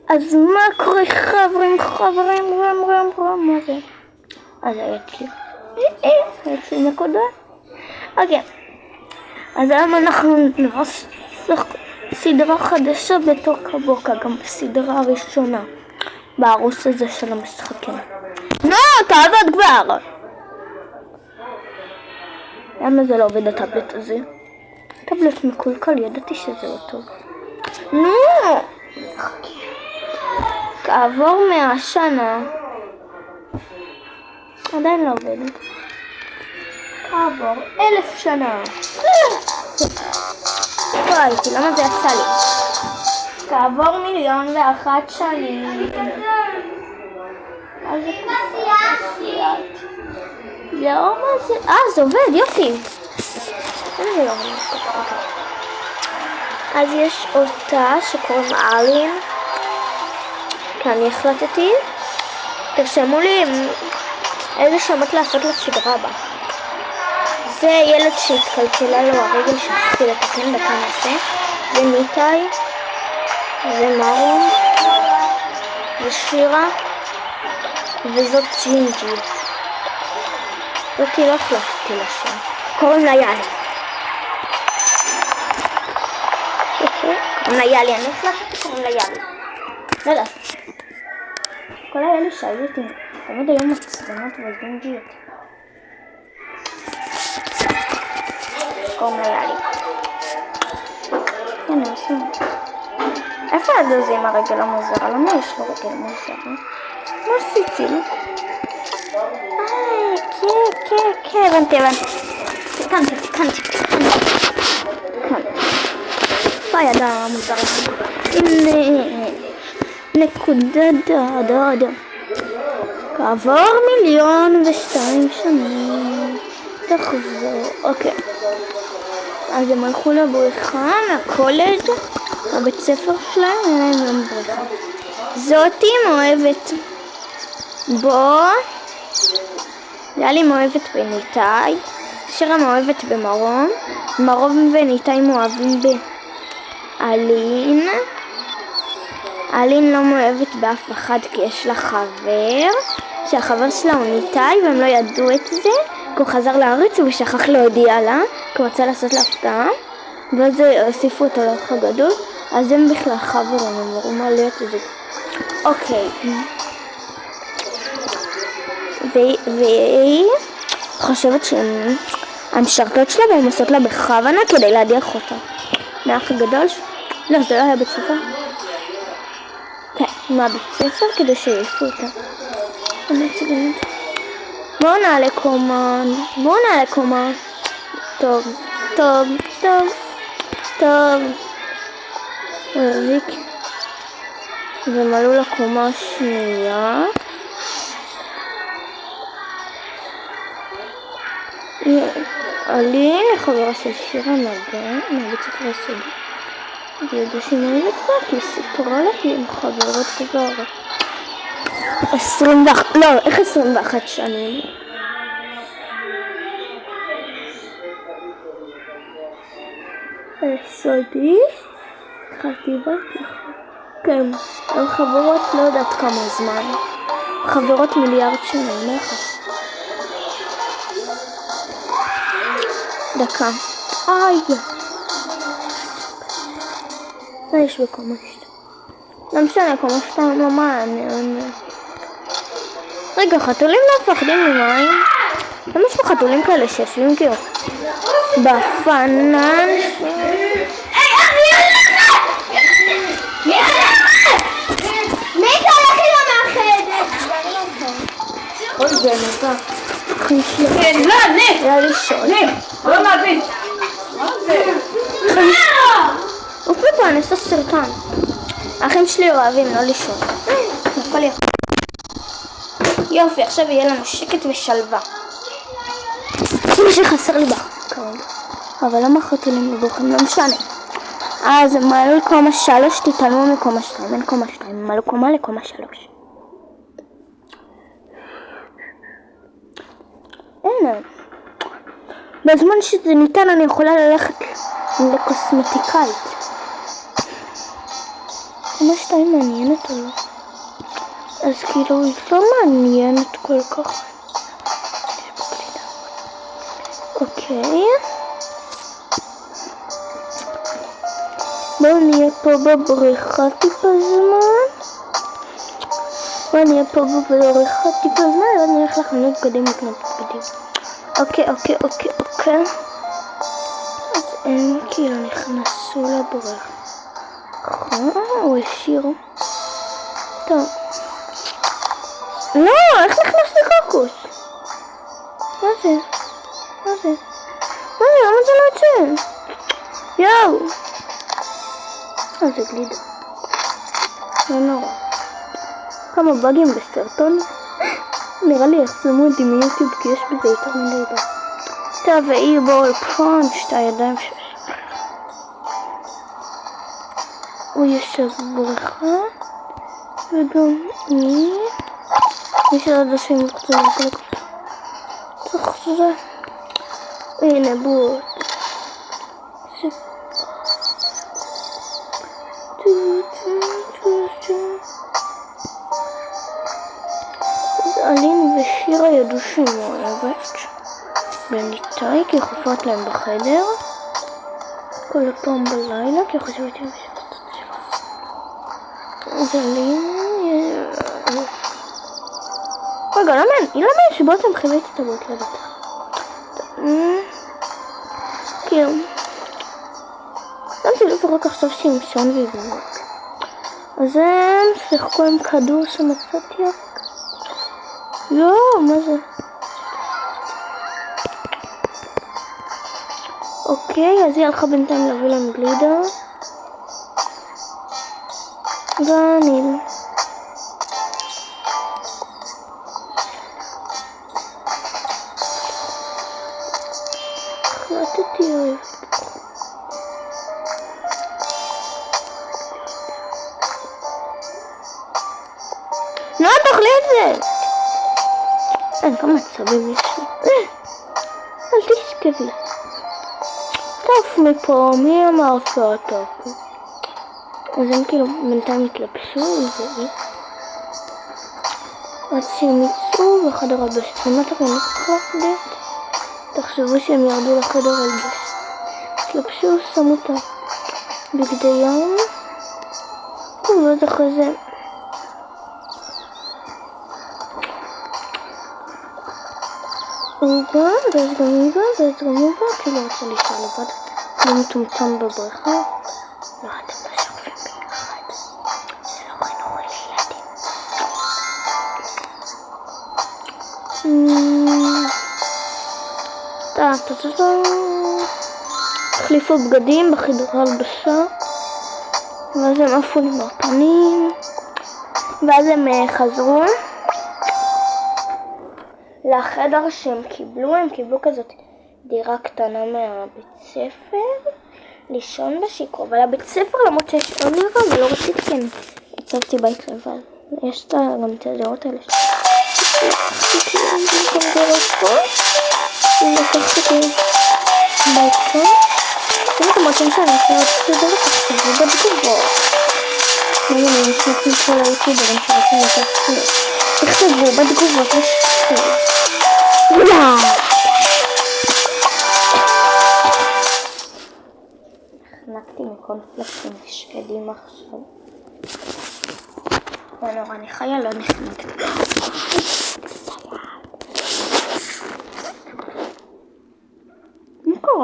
אז מה קורה חברים, מה זה? אז הייתי נקודה. אוקיי, אז היום אנחנו נבוא סדרה חדשה בתור קבוקה, גם בסדרה הראשונה בערוץ הזה של המשחקים. נו, תעבוד כבר! למה זה לא עובד הטאבלט הזה? טאבלט מקולקל, ידעתי שזה לא טוב. נו! כעבור 100 שנה עדיין לא עובד. כעבור 1000 שנה לא הייתי, למה זה יצא לי? כעבור 1,001 שנים אז לא, מה זה? זה עובד, יופי. אז יש אותה שקוראים אלין, כי אני החלטתי, תרשמו לי איזה שמות לעשות לסדרה הבאה. זה ילד שהתקלקלה לו הרגל שצריך לתקן דקה נעשה, זה ניטאי, זה מרום, זה שירה, וזאת ג'ינג'ית. זאתי לא החלטתי לשם, קוראים לה יאלי. קוראים לה יאלי, אני החלטתי קוראים לה יאלי. לא יודעת. כל היאלי שהיו אותי, תמיד היו מצלמות וג'ינג'יות. קוראים לה יאלי. הנה, עושים. איפה הדוזי עם הרגל המוזרה? למה יש לו רגל מוזרה? מה עשיתי לו? כן, הבנתי. תיקנתי. בידה המוזרה. הנה, נקודה דודה. כעבור 1,002 שנים. תחזור, אוקיי. אז הם הלכו לבריכה מהקולג', הבית ספר שלהם, אין להם גם בריכה. זאתי מאוהבת בו, יאלי מאוהבת בניטאי, שירה מאוהבת במרום, מרום וניטאי מאוהבים באלין. אלין לא מאוהבת באף אחד כי יש לה חבר, שהחבר שלה הוא ניטאי והם לא ידעו את זה, כי הוא חזר לארץ והוא שכח להודיע לה, כי הוא רצה לעשות לה הפתעה, ואז הוסיפו אותו לאח הגדול, אז הם בכלל חברים, הם אמרו מה להיות את זה. אוקיי. והיא חושבת שהמשרתות שלה והן עושות לה בכוונה כדי להדיח אותה. מהאח הגדול? לא, זה לא היה בית ספר. כן, מהבית ספר כדי שיעשו אותה. בואו נעלה קומה. טוב. והם עלו לקומה השנייה. אלין חברה של שירה נגן מהבית ספר הסודי. וידעה שהיא מאוהבת בה כי היא סיפרה לה כי הן חברות כבר 21 שנים. סודי חטיבה תיכון. כן, הן חברות לא יודעת כמה זמן, חברות מיליארד שנים. דקה. מה יש בקומה 2? לא משנה, קומה 2 לא מעניין. רגע, חתולים לא מפחדים ממים? למה יש חתולים כאלה שיושבים כאילו בפנן? מי תלך לי למאחדת? אוי זה נקה. כן, לא, נק! היה לי שול. נק, לא מבין. מה זה? אופי פה, אני עושה סרטן. האחים שלי אוהבים לא לישון. נפל לי. יופי, עכשיו יהיה לנו שקט ושלווה. זה מה שחסר לי כרגע. אבל למה חתולים מבוכים? לא משנה. אז הם עלו לקומה 3, תתעלמו מקומה 2, אין קומה 2, הם עלו קומה לקומה 3. הנה. בזמן שזה ניתן אני יכולה ללכת לקוסמטיקאית. מלחמה 2 מעניינת או לא? אז כאילו היא לא מעניינת כל כך. אוקיי. בואו נהיה פה בבריכה טיפה זמן. ואז נלך לחנות בגדים לקנות בגדים. אוקיי. אז הם כאילו נכנסו לבריכה. הוא השאיר. טוב. לא, איך נכנס לקוקוס? מה זה? למה זה לא יוצא? יואו! זה גלידה. לא נורא. כמה באגים בסרטון. נראה לי יחסמו אותי מיוטיוב כי יש בזה יותר מדי באג. טוב, והיא בול פונץ' את הידיים שלו. הוא יושב בריכה. וגם היא. מי שלא יודע שהם יחצו לקלוק. צריך שזה. הנה בוט. אלין ושירה ידעו שהיא מאוהבת בניתאי כי חופרת להם בחדר כל הפעם בלילה כי חושבת שהיא משפטת שלו. אז אלין... רגע, למה שבעצם חיבית את הבוט לבטח? כאילו... גם זה לפחות עכשיו שהיא משון ויבנות. אז הם שיחקו עם כדור שמצאתי. יואו, מה זה? אוקיי, אז היא הלכה בינתיים להביא לנו גלידה. ואני... החלטתי אוהב. לא, תאכלי את זה! אין כמה עצבים יש לי. אל תשכבי. טוב מפה, מי אמר שאתה? אז הם כאילו בינתיים התלבשו וזה. עד שהם יצאו בחדר הלבש. מה אתם לא חושבים? תחשבו שהם ירדו לחדר הלבש. התלבשו, שמו את הבגדי ים. ואז אחרי זה... הוא בא, ואז גם הוא בא, כי לא רוצה להישאר לבד. הוא מטומטם בבריכה. לא, אתם לא שוכבים ביחד. זה לא חינוך לילדים. החליפו בגדים בחדר הלבשה. ואז הם עפו לי בפנים. ואז הם חזרו. לחדר שהם קיבלו, הם קיבלו כזאת דירה קטנה מהבית ספר, לישון בשיקרו, אבל הבית ספר למרות שיש עוד דירה, ולא רציתי כן, הצבתי בית לבד. יש גם את הדירות האלה לקחתי בית כאן, אם אתם רוצים שאני אעשה עוד סדר, תכתבו בתגובות. אני משמחים כל היוטיוברים שרוצים לקחת, תכתבו בתגובות לשחרר. החנקתי מקונפלקסים שקדים עכשיו. לא נורא, אני חיה לא נחנקתי.